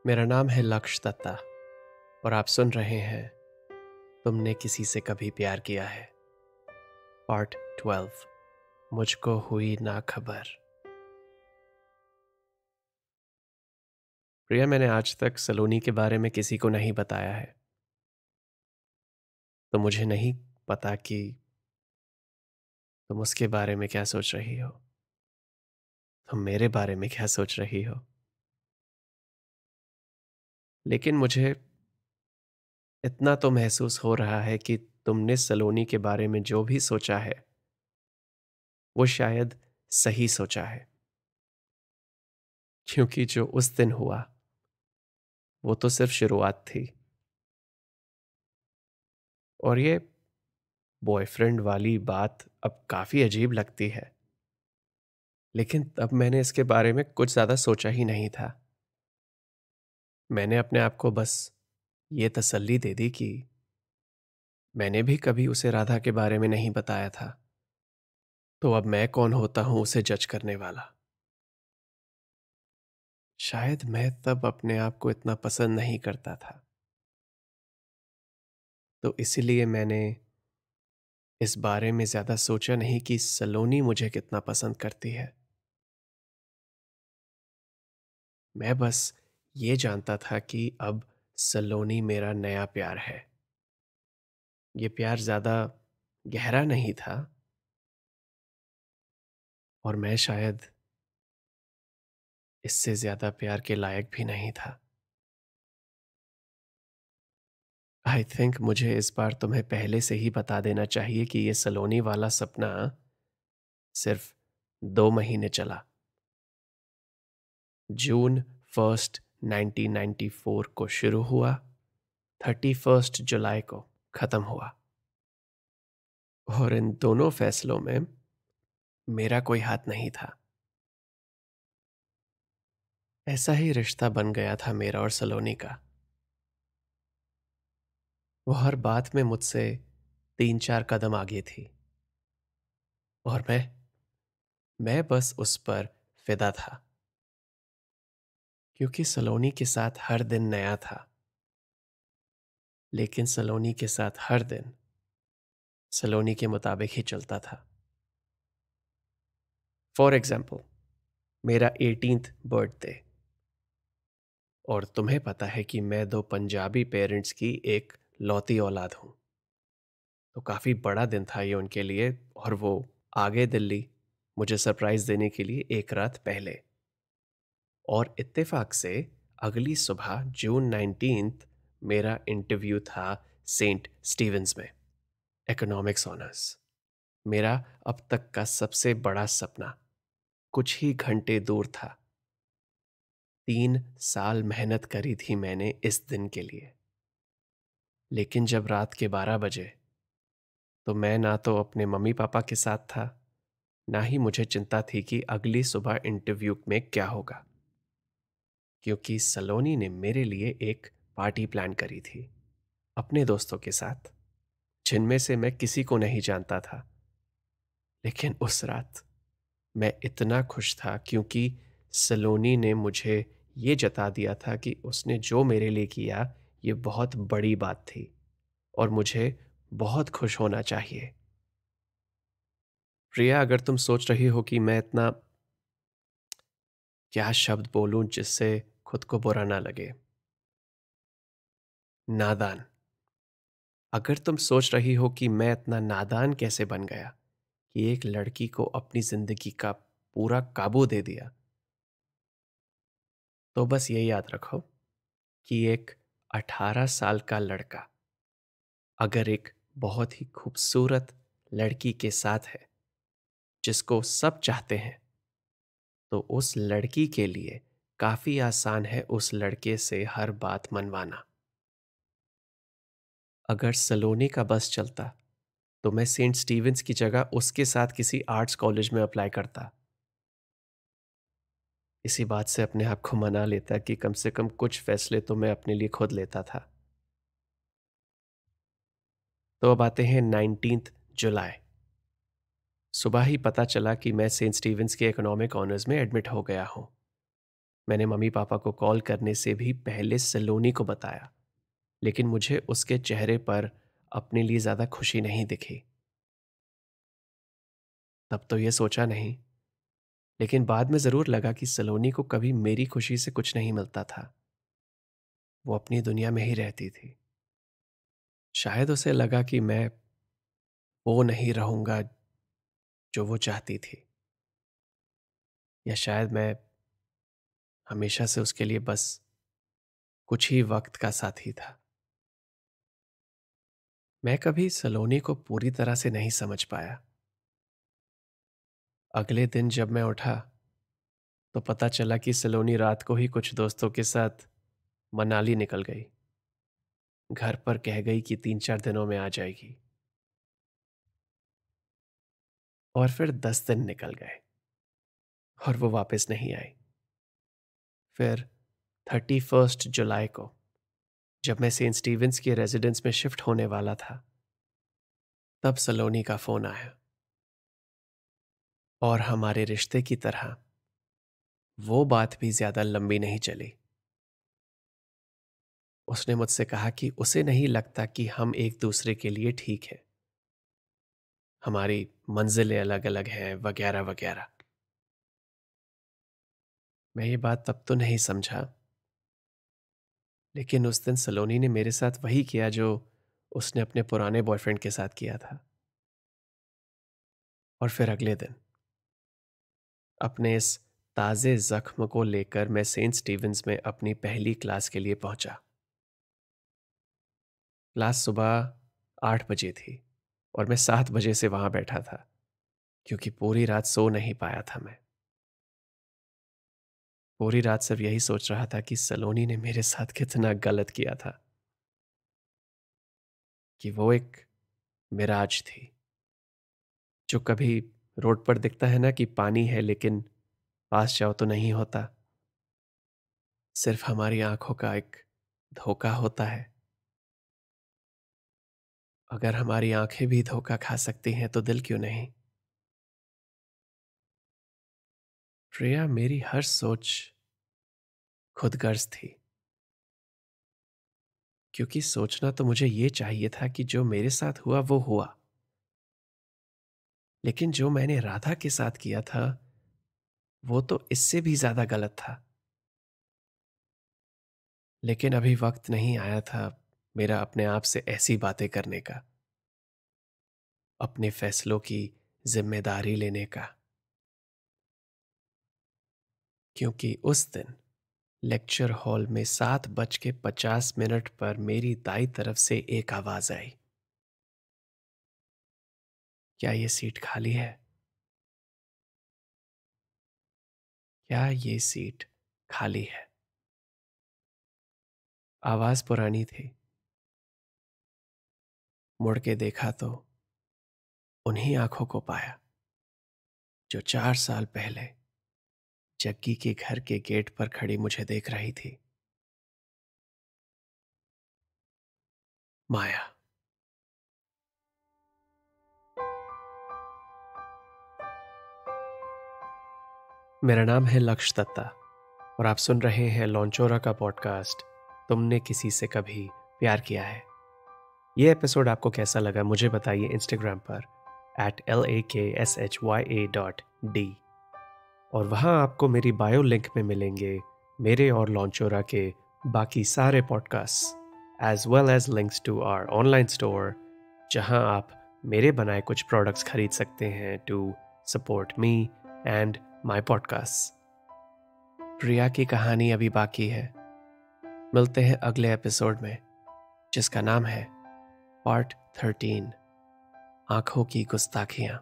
मेरा नाम है लक्ष्य दत्ता और आप सुन रहे हैं तुमने किसी से कभी प्यार किया है पार्ट 12। मुझको हुई ना खबर। प्रिया, मैंने आज तक सलोनी के बारे में किसी को नहीं बताया है, तो मुझे नहीं पता कि तुम उसके बारे में क्या सोच रही हो, तुम मेरे बारे में क्या सोच रही हो। लेकिन मुझे इतना तो महसूस हो रहा है कि तुमने सलोनी के बारे में जो भी सोचा है वो शायद सही सोचा है, क्योंकि जो उस दिन हुआ वो तो सिर्फ शुरुआत थी। और ये बॉयफ्रेंड वाली बात अब काफी अजीब लगती है, लेकिन तब मैंने इसके बारे में कुछ ज्यादा सोचा ही नहीं था। मैंने अपने आप को बस ये तसल्ली दे दी कि मैंने भी कभी उसे राधा के बारे में नहीं बताया था, तो अब मैं कौन होता हूं उसे जज करने वाला। शायद मैं तब अपने आप को इतना पसंद नहीं करता था, तो इसीलिए मैंने इस बारे में ज्यादा सोचा नहीं कि सलोनी मुझे कितना पसंद करती है। मैं बस ये जानता था कि अब सलोनी मेरा नया प्यार है। ये प्यार ज्यादा गहरा नहीं था और मैं शायद इससे ज्यादा प्यार के लायक भी नहीं था। आई थिंक मुझे इस बार तुम्हें पहले से ही बता देना चाहिए कि ये सलोनी वाला सपना सिर्फ 2 महीने चला। जून 1 1994 को शुरू हुआ, 31 जुलाई को खत्म हुआ। और इन दोनों फैसलों में मेरा कोई हाथ नहीं था। ऐसा ही रिश्ता बन गया था मेरा और सलोनी का। वो हर बात में मुझसे 3-4 कदम आगे थी और मैं बस उस पर फिदा था, क्योंकि सलोनी के साथ हर दिन नया था। लेकिन सलोनी के साथ हर दिन सलोनी के मुताबिक ही चलता था। फॉर एग्जाम्पल, मेरा 18th बर्थडे, और तुम्हें पता है कि मैं 2 पंजाबी पेरेंट्स की एक लौती औलाद हूं, तो काफी बड़ा दिन था ये उनके लिए। और वो आगे दिल्ली मुझे सरप्राइज देने के लिए एक रात पहले। और इत्तेफाक से अगली सुबह जून 19 मेरा इंटरव्यू था सेंट स्टीवेंस में, इकोनॉमिक्स ऑनर्स। मेरा अब तक का सबसे बड़ा सपना कुछ ही घंटे दूर था। 3 साल मेहनत करी थी मैंने इस दिन के लिए। लेकिन जब रात के 12 बजे, तो मैं ना तो अपने मम्मी पापा के साथ था, ना ही मुझे चिंता थी कि अगली सुबह इंटरव्यू में क्या होगा, क्योंकि सलोनी ने मेरे लिए एक पार्टी प्लान करी थी अपने दोस्तों के साथ, जिनमें से मैं किसी को नहीं जानता था। लेकिन उस रात मैं इतना खुश था क्योंकि सलोनी ने मुझे ये जता दिया था कि उसने जो मेरे लिए किया ये बहुत बड़ी बात थी और मुझे बहुत खुश होना चाहिए। प्रिया, अगर तुम सोच रही हो कि मैं इतना क्या शब्द बोलूं जिससे खुद को बुरा ना लगे, नादान। अगर तुम सोच रही हो कि मैं इतना नादान कैसे बन गया कि एक लड़की को अपनी जिंदगी का पूरा काबू दे दिया, तो बस ये याद रखो कि एक 18 साल का लड़का अगर एक बहुत ही खूबसूरत लड़की के साथ है जिसको सब चाहते हैं, तो उस लड़की के लिए काफी आसान है उस लड़के से हर बात मनवाना। अगर सलोनी का बस चलता तो मैं सेंट स्टीवेंस की जगह उसके साथ किसी आर्ट्स कॉलेज में अप्लाई करता। इसी बात से अपने आप को मना लेता कि कम से कम कुछ फैसले तो मैं अपने लिए खुद लेता था। तो अब आते हैं 19 जुलाई। सुबह ही पता चला कि मैं सेंट स्टीवेंस के इकोनॉमिक ऑनर्स में एडमिट हो गया हूं। मैंने मम्मी पापा को कॉल करने से भी पहले सलोनी को बताया, लेकिन मुझे उसके चेहरे पर अपने लिए ज्यादा खुशी नहीं दिखी। तब तो ये सोचा नहीं, लेकिन बाद में जरूर लगा कि सलोनी को कभी मेरी खुशी से कुछ नहीं मिलता था। वो अपनी दुनिया में ही रहती थी। शायद उसे लगा कि मैं वो नहीं रहूंगा जो वो चाहती थी, या शायद मैं हमेशा से उसके लिए बस कुछ ही वक्त का साथी था। मैं कभी सलोनी को पूरी तरह से नहीं समझ पाया। अगले दिन जब मैं उठा तो पता चला कि सलोनी रात को ही कुछ दोस्तों के साथ मनाली निकल गई। घर पर कह गई कि 3-4 दिनों में आ जाएगी। और फिर 10 दिन निकल गए और वो वापस नहीं आई। फिर 31 जुलाई को, जब मैं सेंट स्टीवेंस के रेजिडेंस में शिफ्ट होने वाला था, तब सलोनी का फोन आया। और हमारे रिश्ते की तरह वो बात भी ज्यादा लंबी नहीं चली। उसने मुझसे कहा कि उसे नहीं लगता कि हम एक दूसरे के लिए ठीक हैं। हमारी मंजिलें अलग अलग हैं, वगैरह वगैरह। मैं ये बात तब तो नहीं समझा, लेकिन उस दिन सलोनी ने मेरे साथ वही किया जो उसने अपने पुराने बॉयफ्रेंड के साथ किया था। और फिर अगले दिन अपने इस ताजे जख्म को लेकर मैं सेंट स्टीवेंस में अपनी पहली क्लास के लिए पहुंचा। क्लास सुबह 8 बजे थी और मैं 7 बजे से वहां बैठा था, क्योंकि पूरी रात सो नहीं पाया था। मैं पूरी रात सिर्फ यही सोच रहा था कि सलोनी ने मेरे साथ कितना गलत किया था, कि वो एक मिराज थी, जो कभी रोड पर दिखता है ना कि पानी है, लेकिन पास जाओ तो नहीं होता। सिर्फ हमारी आंखों का एक धोखा होता है। अगर हमारी आंखें भी धोखा खा सकती हैं तो दिल क्यों नहीं। प्रिया, मेरी हर सोच खुदगर्ज थी, क्योंकि सोचना तो मुझे ये चाहिए था कि जो मेरे साथ हुआ वो हुआ, लेकिन जो मैंने राधा के साथ किया था वो तो इससे भी ज्यादा गलत था। लेकिन अभी वक्त नहीं आया था मेरा अपने आप से ऐसी बातें करने का, अपने फैसलों की जिम्मेदारी लेने का। क्योंकि उस दिन लेक्चर हॉल में 7:50 पर मेरी दाई तरफ से एक आवाज आई, क्या ये सीट खाली है? क्या ये सीट खाली है? आवाज पुरानी थी। मुड़ के देखा तो उन्हीं आंखों को पाया जो 4 साल पहले जग्गी के घर के गेट पर खड़ी मुझे देख रही थी। माया। मेरा नाम है लक्ष्य दत्ता और आप सुन रहे हैं लॉन्चोरा का पॉडकास्ट तुमने किसी से कभी प्यार किया है। ये एपिसोड आपको कैसा लगा मुझे बताइए इंस्टाग्राम पर @LAKSHYA.D। और वहाँ आपको मेरी बायो लिंक में मिलेंगे मेरे और लॉन्चोरा के बाकी सारे podcast, as well as links to our online store, जहाँ आप मेरे बनाए कुछ प्रोडक्ट्स खरीद सकते हैं to support me and my podcast. Priya की कहानी अभी बाकी है। मिलते हैं अगले एपिसोड में, जिसका नाम है पार्ट 13, आंखों की गुस्ताखियां।